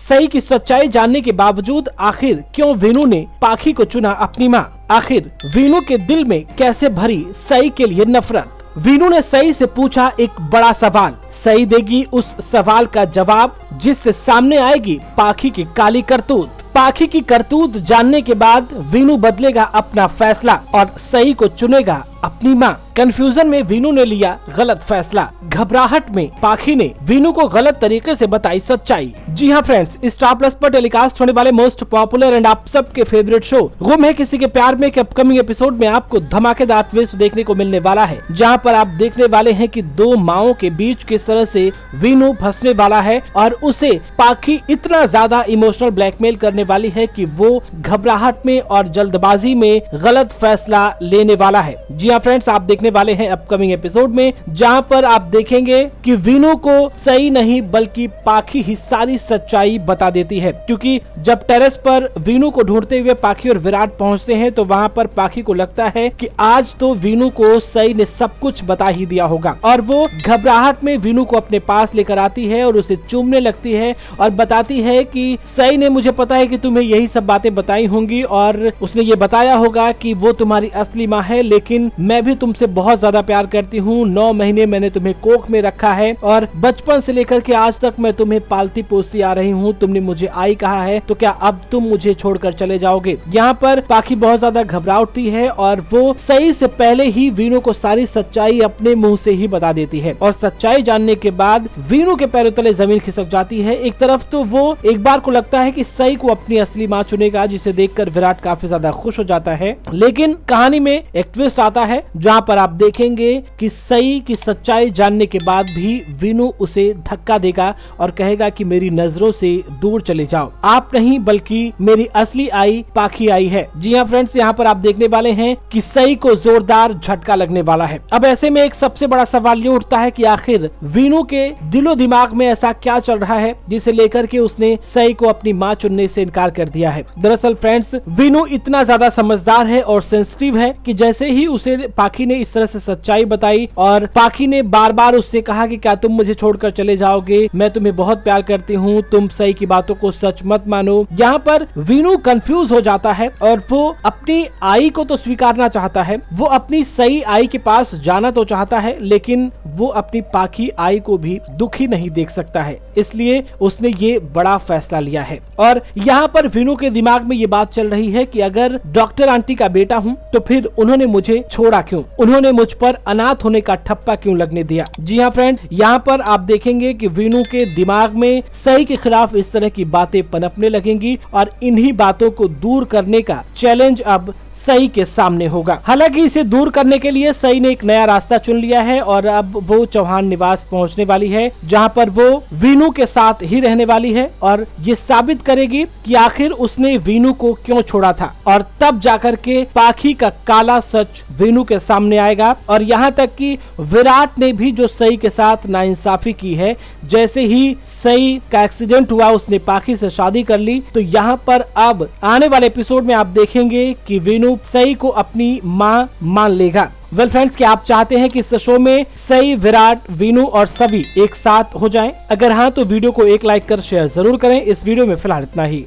सई की सच्चाई जानने के बावजूद आखिर क्यों वीनू ने पाखी को चुना अपनी माँ? आखिर वीनू के दिल में कैसे भरी सई के लिए नफरत? वीनू ने सई से पूछा एक बड़ा सवाल। सई देगी उस सवाल का जवाब जिससे सामने आएगी पाखी की काली करतूत। पाखी की करतूत जानने के बाद वीनू बदलेगा अपना फैसला और सई को चुनेगा अपनी माँ। कंफ्यूजन में वीनू ने लिया गलत फैसला। घबराहट में पाखी ने वीनू को गलत तरीके से बताई सच्चाई। जी हाँ फ्रेंड्स, स्टार प्लस पर टेलीकास्ट होने वाले मोस्ट पॉपुलर एंड आप सबके फेवरेट शो गुम है किसी के प्यार में के अपकमिंग एपिसोड में आपको धमाकेदार ट्विस्ट देखने को मिलने वाला है, जहाँ पर आप देखने वाले हैं कि दो माओं के बीच किस तरह से वीनू फंसने वाला है और उसे पाखी इतना ज्यादा इमोशनल ब्लैकमेल करने वाली है कि वो घबराहट में और जल्दबाजी में गलत फैसला लेने वाला है। जी हाँ फ्रेंड्स, आप देखने वाले हैं अपकमिंग एपिसोड में, जहां पर आप देखेंगे कि वीनू को सई नहीं बल्कि पाखी ही सारी सच्चाई बता देती है। क्योंकि जब टेरेस पर वीनू को ढूंढते हुए पाखी और विराट पहुंचते हैं तो वहां पर पाखी को लगता है कि आज तो वीनू को सई ने सब कुछ बता ही दिया होगा और वो घबराहट में वीनू को अपने पास लेकर आती है और उसे चूमने लगती है और बताती है कि सई ने मुझे पता है कि तुम्हें यही सब बातें बताई होंगी और उसने ये बताया होगा कि वो तुम्हारी असली माँ है, लेकिन मैं भी तुमसे बहुत ज्यादा प्यार करती हूँ। 9 महीने मैंने तुम्हें कोख में रखा है और बचपन से लेकर के आज तक मैं तुम्हें पालती पोसती आ रही हूँ। तुमने मुझे आई कहा है, तो क्या अब तुम मुझे छोड़कर चले जाओगे? यहाँ पर पाखी बहुत ज्यादा घबरा उठती है और वो सही से पहले ही वीनू को सारी सच्चाई अपने मुंह से ही बता देती है। और सच्चाई जानने के बाद वीनू के पैरों तले जमीन खिसक जाती है। एक तरफ तो वो एक बार को लगता है कि सई को अपनी असली माँ चुनेगा, जिसे देखकर विराट काफी ज्यादा खुश हो जाता है। लेकिन कहानी में एक ट्विस्ट आता है जहाँ पर आप देखेंगे कि सई की सच्चाई जानने के बाद भी वीनू उसे धक्का देगा और कहेगा कि मेरी नजरों से दूर चले जाओ, आप नहीं बल्कि मेरी असली आई पाखी आई है। जी हाँ फ्रेंड्स, यहाँ पर आप देखने वाले हैं कि सई को जोरदार झटका लगने वाला है। अब ऐसे में एक सबसे बड़ा सवाल ये उठता है कि आखिर वीनू के दिलो दिमाग में ऐसा क्या चल रहा है जिसे लेकर के उसने सई को अपनी माँ चुनने से इनकार कर दिया है। दरअसल फ्रेंड्स, वीनू इतना ज्यादा समझदार है और सेंसिटिव है कि जैसे ही उसे पाखी ने इस तरह से सच्चाई बताई और पाखी ने बार बार उससे कहा कि क्या तुम मुझे छोड़कर चले जाओगे, मैं तुम्हें बहुत प्यार करती हूँ, तुम सई की बातों को सच मत मानो। यहाँ पर वीनू कंफ्यूज हो जाता है और वो अपनी आई को तो स्वीकारना चाहता है, वो अपनी सई आई के पास जाना तो चाहता है, लेकिन वो अपनी पाखी आई को भी दुखी नहीं देख सकता है, इसलिए उसने ये बड़ा फैसला लिया है। और यहाँ पर वीनू के दिमाग में ये बात चल रही है कि अगर डॉक्टर आंटी का बेटा हूँ तो फिर उन्होंने मुझे छोड़ा क्यों, उन्होंने मुझ पर अनाथ होने का ठप्पा क्यों लगने दिया। जी हाँ फ्रेंड, यहाँ पर आप देखेंगे कि वीनू के दिमाग में सई के खिलाफ इस तरह की बातें पनपने लगेंगी और इन्हीं बातों को दूर करने का चैलेंज अब सई के सामने होगा। हालांकि इसे दूर करने के लिए सई ने एक नया रास्ता चुन लिया है और अब वो चौहान निवास पहुंचने वाली है, जहां पर वो वीनू के साथ ही रहने वाली है और ये साबित करेगी कि आखिर उसने वीनू को क्यों छोड़ा था। और तब जाकर के पाखी का काला सच वीनू के सामने आएगा और यहाँ तक कि विराट ने भी जो सई के साथ नाइंसाफी की है, जैसे ही सई का एक्सीडेंट हुआ उसने पाखी से शादी कर ली, तो यहाँ पर अब आने वाले एपिसोड में आप देखेंगे कि वीनू सई को अपनी माँ मान लेगा। वेल फ्रेंड्स, क्या आप चाहते हैं कि इस शो में सई, विराट, वीनू और सभी एक साथ हो जाएं? अगर हाँ तो वीडियो को एक लाइक कर शेयर जरूर करें। इस वीडियो में फिलहाल इतना ही।